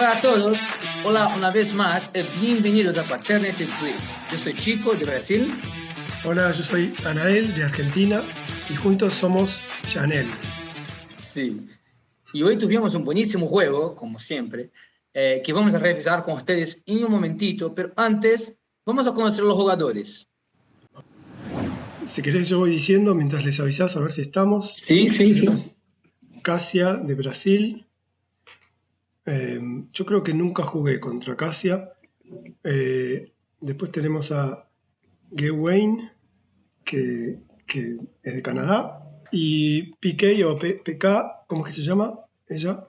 Hola a todos, hola una vez más, bienvenidos a Paternity Bliss. Yo soy Chico de Brasil. Hola, yo soy Anael de Argentina y juntos somos Chanel. Sí, y hoy tuvimos un buenísimo juego, como siempre, que vamos a revisar con ustedes en un momentito, pero antes vamos a conocer los jugadores. Si querés yo voy diciendo mientras les avisás a ver si estamos. Sí. Tenemos Casia de Brasil. Yo creo que nunca jugué contra Casia. Después tenemos a Gawain, que es de Canadá. Y PK o PK, ¿cómo es que se llama ella?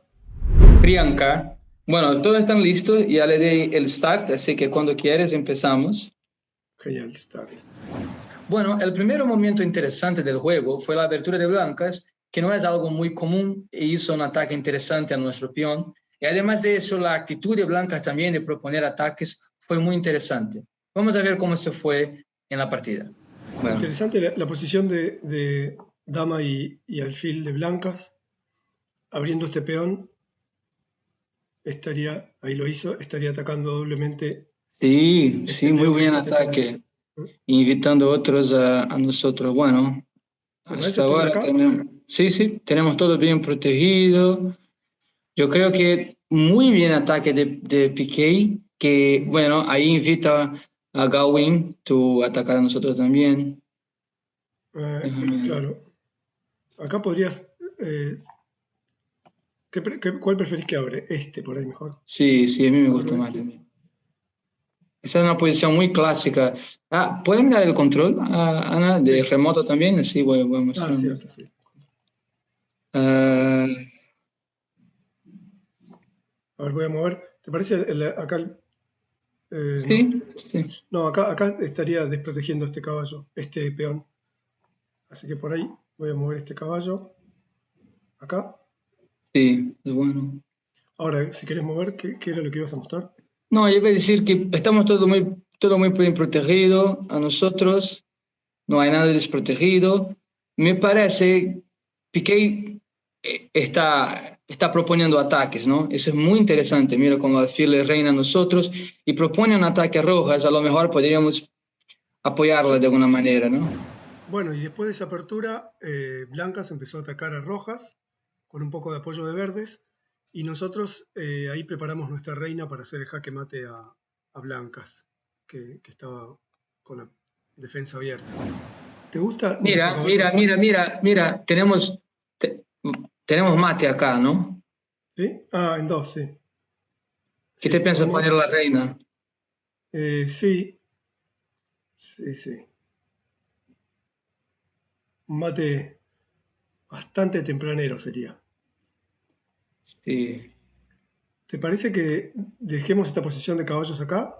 Priyanka. Bueno, todos están listos, ya le di el start, así que cuando quieres empezamos. Genial, está. Bueno, el primer momento interesante del juego fue la abertura de blancas, que no es algo muy común e hizo un ataque interesante a nuestro peón. Y además de eso, la actitud de blancas también de proponer ataques fue muy interesante. Vamos a ver cómo se fue en la partida. Bueno, Interesante la posición de dama y alfil de blancas. Abriendo este peón, ahí lo hizo, estaría atacando doblemente sí, este muy peón que buen está atacando. ataque, invitando otros a nosotros. Bueno, ¿Te parece hasta todo de ahora acá? tenemos, sí, tenemos todo bien protegido. Yo creo que muy bien ataque de Piqué, que bueno, ahí invita a Gawain a atacar a nosotros también. Déjame. Claro. Acá podrías. ¿Cuál preferís que abre? Este, por ahí mejor. Sí, a mí me gusta Abro más este. también. Esa es una posición muy clásica. Ah, ¿pueden mirar el control, Ana, de Sí. remoto también? Sí, voy Ah, mostrando. cierto, sí. Ah, A ver, voy a mover. ¿Te parece acá? No. sí. No, acá estaría desprotegiendo este caballo, este peón. Así que por ahí voy a mover este caballo. Acá. Sí, es bueno. Ahora, si querés mover, ¿qué era lo que ibas a mostrar? No, yo iba a decir que estamos todo muy bien protegido a nosotros. No hay nada desprotegido. Me parece, Piqué está proponiendo ataques, ¿no? Eso es muy interesante. Mira cómo alfil le reina a nosotros y propone un ataque a Rojas. A lo mejor podríamos apoyarla de alguna manera, ¿no? Bueno, y después de esa apertura, Blancas empezó a atacar a Rojas con un poco de apoyo de Verdes y nosotros ahí preparamos nuestra reina para hacer el jaque mate a Blancas, que estaba con la defensa abierta. ¿Te gusta nuestro caballo acá? Mira, tenemos mate acá, ¿no? ¿Sí? Ah, en dos, sí. ¿Qué Sí, te piensas poner podemos. la reina? Sí, sí. Un mate bastante tempranero sería. Sí. ¿Te parece que dejemos esta posición de caballos acá?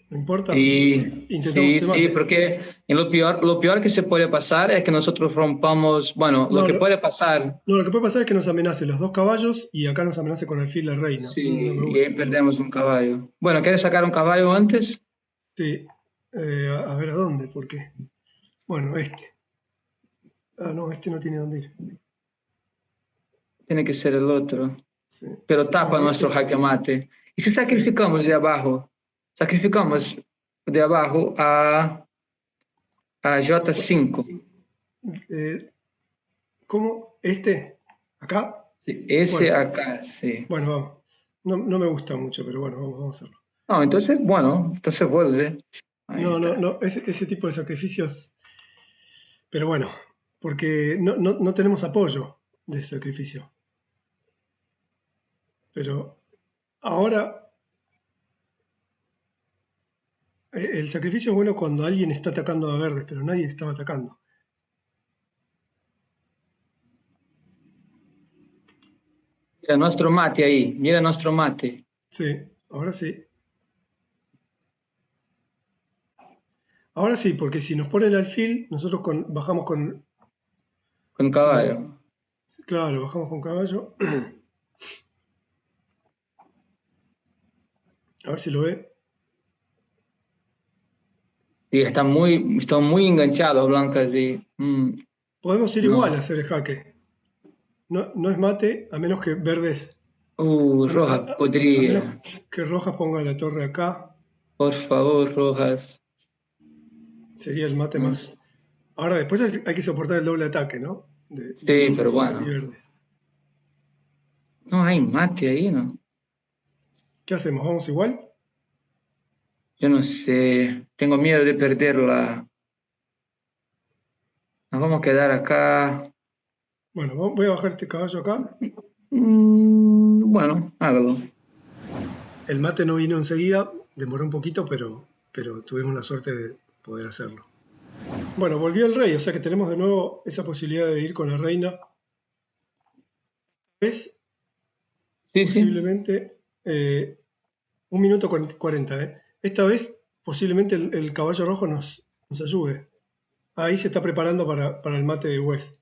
¿No importa? Intentamos ese Sí, mate. porque lo peor que se puede pasar es que nosotros rompamos, bueno, lo No, que puede pasar, no, lo que puede pasar es que nos amenace los dos caballos y acá nos amenace con alfil la reina. No me sí, y gusta. ahí perdemos un caballo. Bueno, ¿quieres sacar un caballo antes? Sí, a ver a dónde, ¿por qué? Bueno, este. Ah, no, este no tiene dónde ir. Tiene que ser el otro, Sí. pero tapa Bueno, nuestro este, jaque mate. ¿Y si sí. sacrificamos de abajo? Sacrificamos de abajo a J5. Eh, ¿Cómo? ¿Este? ¿Acá? Sí, ese Bueno, acá, sí. bueno, vamos. No me gusta mucho, pero bueno, vamos a hacerlo. No, entonces, bueno, entonces vuelve. Ahí está. No, ese tipo de sacrificios, pero bueno, porque no tenemos apoyo de ese sacrificio. Pero ahora el sacrificio es bueno cuando alguien está atacando a verdes, pero nadie estaba atacando. Mira nuestro mate ahí, mira nuestro mate. Sí, ahora sí. Ahora sí, porque si nos ponen alfil, nosotros bajamos con, Con caballo. claro, bajamos con caballo. A ver si lo ve. Sí, están muy enganchados, blancas. Podemos ir igual No, a hacer el jaque. No es mate, a menos que verdes. Rojas A menos podría. que Rojas ponga la torre acá, Por favor, Rojas. sería el mate No más. sé. Ahora después hay que soportar el doble ataque, ¿no? De Sí, pero indios y bueno. verdes. No hay mate ahí, ¿no? ¿Qué hacemos? ¿Vamos igual? Yo no sé. Tengo miedo de perderla. Nos vamos a quedar acá. Bueno, voy a bajar este caballo acá. Bueno, hágalo. El mate no vino enseguida, demoró un poquito, pero tuvimos la suerte de poder hacerlo. Bueno, volvió el rey, o sea que tenemos de nuevo esa posibilidad de ir con la reina. Es Sí, sí. posiblemente 1 minuto 40, ¿eh? Esta vez posiblemente el caballo rojo nos ayude. Ahí se está preparando para el mate de West.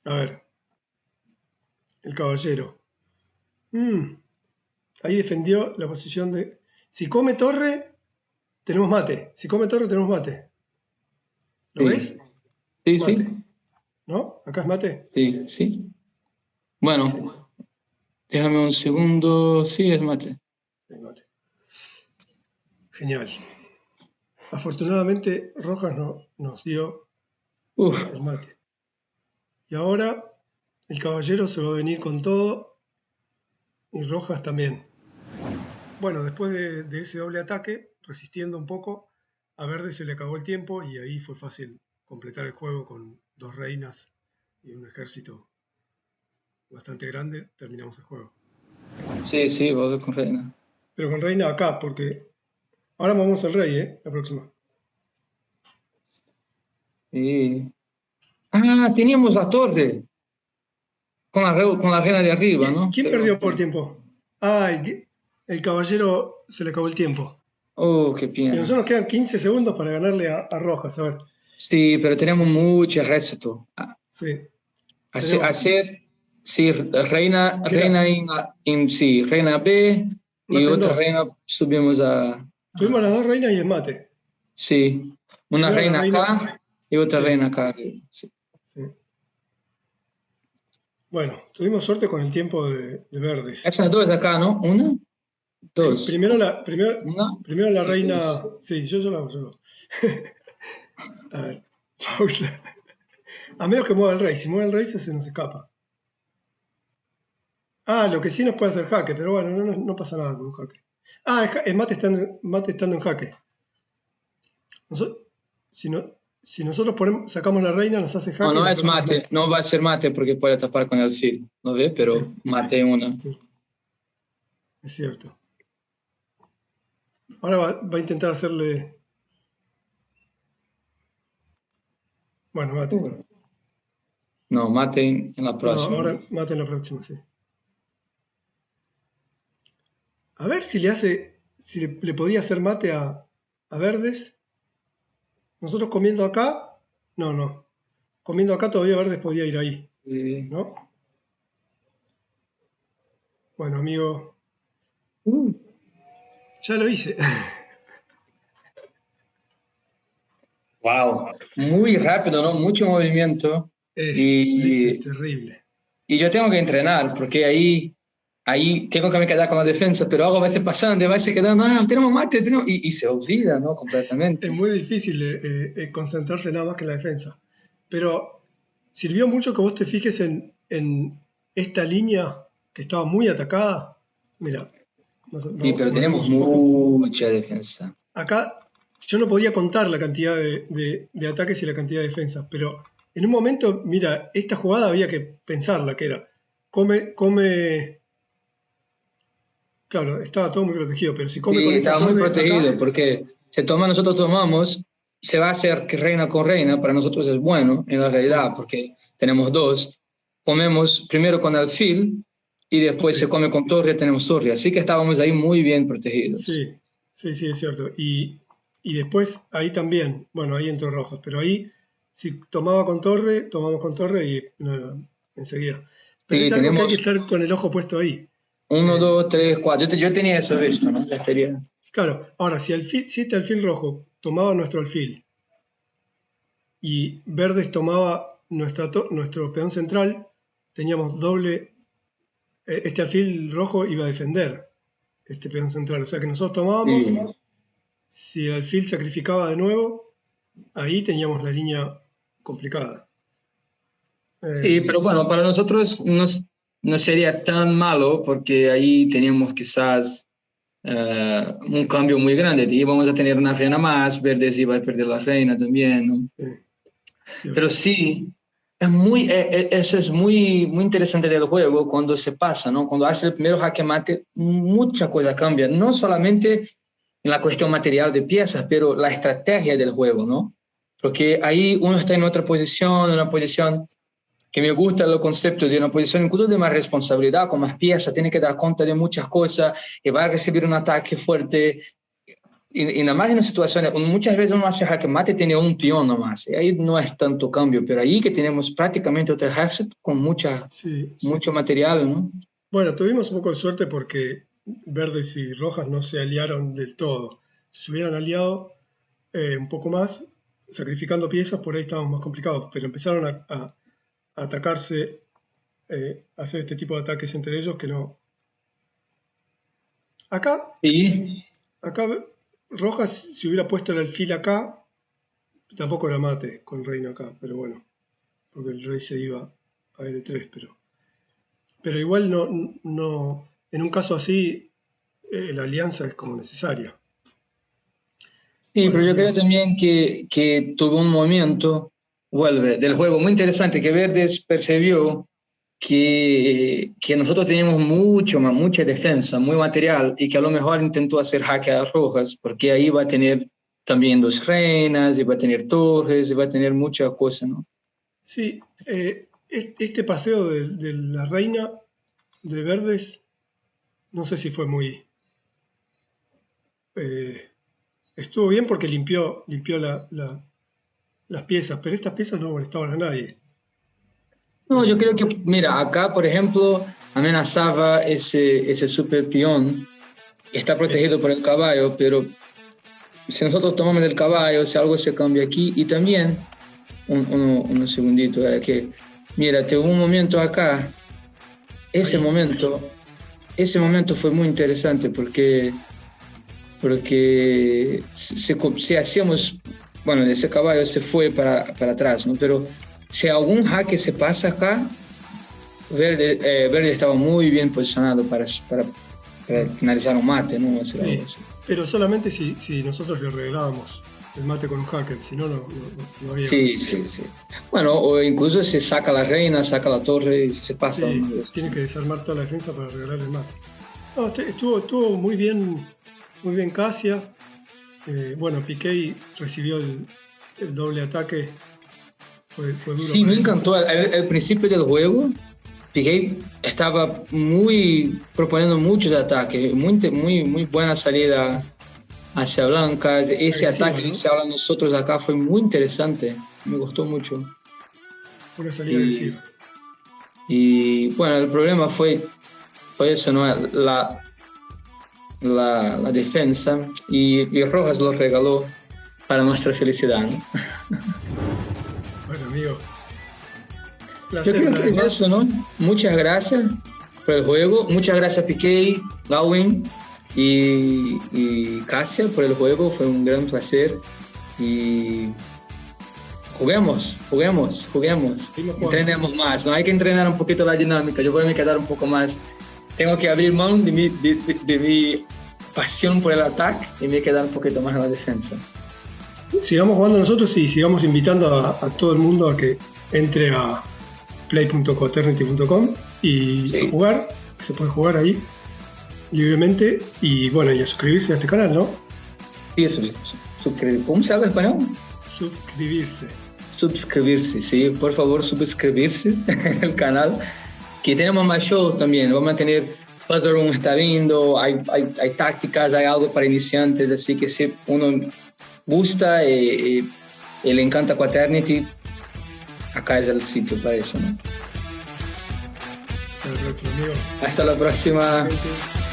A ver, el caballero. Mm, Ahí defendió la posición de... Si come torre, tenemos mate. Si come torre, tenemos mate. ¿Lo ves? Sí, sí, Mate. sí. ¿No? Acá es mate. Sí, sí. Sí, Bueno, déjame un segundo. Sí, es mate. es mate. Genial. Afortunadamente, Rojas nos dio Uf, el mate. Y ahora el caballero se va a venir con todo y Rojas también. Bueno, después de ese doble ataque, resistiendo un poco, a Verde se le acabó el tiempo y ahí fue fácil completar el juego con 2 reinas y un ejército bastante grande. Terminamos el juego. sí, sí, voy con reina. Pero con reina acá, porque ahora vamos al rey, ¿eh? La próxima. Sí. Ah, teníamos la torre con la reina de arriba, ¿no? ¿Quién Pero, perdió por tiempo? El caballero se le acabó el tiempo. oh, qué Y a pena. nosotros nos quedan 15 segundos para ganarle a Rojas. A ver, Sí, pero tenemos mucho ejército. sí, Hacer, tenemos. hacer sí, reina Mirá, sí, reina B y mate en otra dos. reina subimos Tuvimos las 2 reinas y el mate. sí, una Primero la reina reina. acá y otra Sí, reina acá. Sí. sí. Bueno, tuvimos suerte con el tiempo de verdes. Esas dos de acá, ¿no? Una, dos, una Primero la y dos. reina. Sí, yo lo hago, yo lo hago. A ver, pausa. A menos que mueva el rey. Si mueve el rey se nos escapa. Lo que sí nos puede hacer jaque, pero bueno, no pasa nada con un jaque. El mate estando en jaque. Noso- si, no- si nosotros sacamos la reina, nos hace No, jaque y no la es próxima es mate, mate. no va a ser mate porque puede tapar con el fil, ¿no ve? Sí, Pero mate una. sí, es cierto. Ahora va a intentar hacerle. Bueno, mate. No, mate en la No, próxima. ahora mate en la próxima, sí. A ver si le podía hacer mate a Verdes. Nosotros comiendo acá. No. Comiendo acá todavía Verdes podía ir ahí, ¿no? Bueno, amigo, Uh, ya lo hice. wow, muy rápido, ¿no? Mucho movimiento. Es Y, terrible. y yo tengo que entrenar porque ahí tengo que me quedar con la defensa, pero hago a veces pasando, a veces quedando, tenemos mate, y se olvida, ¿no? Es Completamente. muy difícil concentrarse nada más que en la defensa. Pero sirvió mucho que vos te fijes en esta línea que estaba muy atacada. Mira, Sí, pero tenemos volvemos un poco. mucha defensa. Acá yo no podía contar la cantidad de ataques y la cantidad de defensas, pero en un momento, mira, esta jugada había que pensarla, que era, come, claro, estaba todo muy protegido, pero si come con Sí, esta estaba muy torre protegido acá, porque nosotros tomamos, se va a hacer que reina con reina, para nosotros es bueno en la realidad sí, porque tenemos dos, comemos primero con alfil y después se sí, come con torre, tenemos torre, así que estábamos ahí muy bien protegidos. sí, sí, es cierto. Y después ahí también, bueno, ahí entró Rojas, pero ahí si tomamos con torre y no, enseguida. Pero Sí, es algo que hay que tenemos estar con el ojo puesto ahí. uno, Eh, dos, tres, cuatro, yo tenía eso visto, ¿no? Ya sería. claro, ahora si este alfil rojo tomaba nuestro alfil y Verdes tomaba nuestro peón central, teníamos doble, este alfil rojo iba a defender este peón central, o sea que nosotros tomábamos, Sí. si el alfil sacrificaba de nuevo, ahí teníamos la línea complicada. Sí, pero bueno, para nosotros no sería tan malo porque ahí teníamos quizás un cambio muy grande. Íbamos a tener una reina más, Verdes iba a perder la reina también, ¿no? Sí, Pero sí, eso es muy interesante del juego cuando se pasa, ¿no? Cuando hace el primero jaque mate, mucha cosa cambia, no solamente en la cuestión material de piezas, pero la estrategia del juego, ¿no? Porque ahí uno está en otra posición, en una posición que me gusta el concepto de una posición incluso de más responsabilidad, con más piezas, tiene que dar cuenta de muchas cosas y va a recibir un ataque fuerte. Y nada más en situaciones, muchas veces uno hace jaque mate tiene un peón nomás, y ahí no es tanto cambio, pero ahí que tenemos prácticamente otro ejército con sí. mucho material, ¿no? Bueno, tuvimos un poco de suerte porque verdes y rojas no se aliaron del todo. Si se hubieran aliado un poco más, sacrificando piezas, por ahí estábamos más complicados, pero empezaron a atacarse, a hacer este tipo de ataques entre ellos que no. Acá, Sí, acá rojas, si hubiera puesto el alfil acá, tampoco era mate con reina acá, pero bueno, porque el rey se iba a L3, pero igual no, en un caso así, la alianza es como necesaria. sí, Bueno, pero yo creo amigos, también que tuvo un movimiento, vuelve, del juego muy interesante, que Verdes percibió que nosotros teníamos mucha defensa, muy material, y que a lo mejor intentó hacer jaque a rojas, porque ahí va a tener también dos reinas, y va a tener torres, y va a tener muchas cosas, ¿no? sí, este paseo de la reina de verdes, no sé si fue muy... eh, estuvo bien porque limpió las piezas, pero estas piezas no molestaban a nadie. No, yo creo que, mira, acá, por ejemplo, amenazaba ese super peón, está Sí, protegido por el caballo, pero si nosotros tomamos el caballo, si algo se cambia aquí, y también, un segundito, que, mira, te hubo un momento acá, ese ahí, momento, ese momento fue muy interesante porque si hacíamos, bueno, ese caballo se fue para atrás, ¿no? Pero si algún jaque se pasa acá, Verde estaba muy bien posicionado para finalizar un mate, ¿no? Hacer algo sí, así. pero solamente si nosotros le regalábamos el mate con un hacker, si no, no había... Sí, sí, sí. Bueno, o incluso se saca la reina, saca la torre y se pasa Sí, una de esas, tiene ¿no? que desarmar toda la defensa para regalar el mate. No, estuvo muy bien Casia. Bueno, Piqué recibió el doble ataque, fue duro Sí, para me él. encantó. Al principio del juego, Piqué estaba proponiendo muchos ataques, muy buena salida hacia Blancas. Ese Agresiva, ataque ¿no? inicial a nosotros acá fue muy interesante, me gustó mucho. Una salida Y, agresiva. y bueno, el problema fue eso, ¿no? La defensa y Rojas lo regaló para nuestra felicidad, ¿no? Bueno, amigo, Yo placer creo una que vez es más. eso, ¿no? Muchas gracias por el juego, muchas gracias Piqué, Gawain y Casia por el juego, fue un gran placer y juguemos, Seguimos jugando. entrenemos más, ¿no? Hay que entrenar un poquito la dinámica, yo voy a quedar un poco más, tengo que abrir mano de mi pasión por el ataque y me voy a quedar un poquito más en la defensa. Sigamos jugando nosotros y sigamos invitando a todo el mundo a que entre a play.coeternity.com y a Sí, jugar. Se puede jugar ahí libremente y bueno, y a suscribirse a este canal, ¿no? sí, ¿cómo se habla español? Suscribirse. Suscribirse, sí, por favor, suscribirse al canal, que tenemos más shows también, vamos a tener Puzzle Room está viendo, hay tácticas, hay algo para iniciantes, así que si uno gusta y le encanta Quaternity, acá es el sitio para eso, ¿no? Hasta la próxima, amigo. Hasta la próxima. Gente.